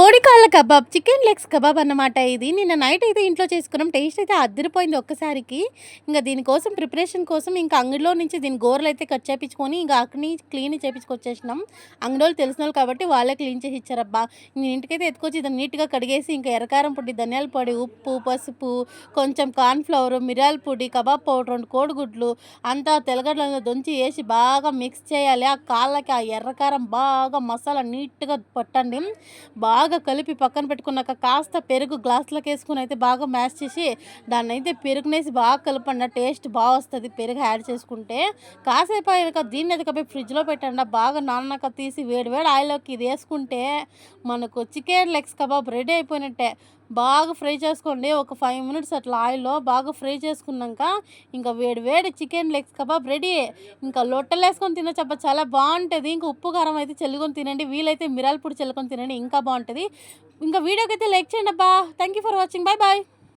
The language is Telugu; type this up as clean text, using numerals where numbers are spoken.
కోడి కాళ్ళ కబాబ్, చికెన్ లెగ్స్ కబాబ్ అన్నమాట ఇది. నిన్న నైట్ అయితే ఇంట్లో చేసుకున్నాం. టేస్ట్ అయితే అద్దిరిపోయింది ఒక్కసారికి. ఇంక దీనికోసం ప్రిపరేషన్ కోసం ఇంక అంగిడిలో నుంచి దీని గోర్లయితే కట్ చేపించుకొని ఇంక అక్కడిని క్లీన్ చేపించుకొచ్చేసినాం. అంగడోళ్ళు తెలిసినోళ్ళు కాబట్టి వాళ్ళే క్లీన్ చేసి ఇచ్చారబ్బా! ఇంక ఇంటికైతే ఎత్తుకొచ్చి దాన్ని నీట్‌గా కడిగేసి ఇంక ఎర్రకారం పొడి, ధనియాల పొడి, ఉప్పు, పసుపు, కొంచెం కార్న్ ఫ్లవర్, మిరియాల పొడి, కబాబ్ పౌడర్, 2 కోడిగుడ్లు అంతా తెల్లగడ్డలలో దంచి ఏసి బాగా మిక్స్ చేయాలి. ఆ కాళ్ళకి ఆ ఎర్రకారం బాగా మసాలా నీట్‌గా పట్టండి. బాగా కలిపి పక్కన పెట్టుకున్నాక కాస్త పెరుగు గ్లాస్‌లోకేసుకొని అయితే బాగా మ్యాష్ చేసి దాన్నైతే పెరుగునేసి బాగా కలపండి. టేస్ట్ వస్తది పెరుగు యాడ్ చేసుకుంటే. కాసేపు అయ్యాక దీన్ని ఎత్తుకపోయి ఫ్రిడ్జ్‌లో పెట్టండి. బాగా నానాక తీసి వేడి వేడి ఆయిల్‌లోకి ఇది ఏసుకుంటే మనకు చికెన్ లెగ్స్ కబాబ్ రెడీ అయిపోయినట్టే. బాగా ఫ్రై చేసుకోండి. ఒక 5 మినిట్స్ అట్లా ఆయిల్‌లో బాగా ఫ్రై చేసుకున్నాక ఇంకా వేడి వేడి చికెన్ లెగ్స్ కబాబ్ రెడీ. ఇంకా లొట్టలేసుకొని తినొచ్చబ్బా! చాలా బావుంటది. ఇంక ఉప్పు, కారం అయితే చల్లుకొని తినండి. వీలైతే మిరియాల పొడి చల్లుకొని తినండి ఇంకా బావుంటది. ఇంకా వీడియోకైతే లైక్ చేయండబ్బా! Thank you for watching. Bye by.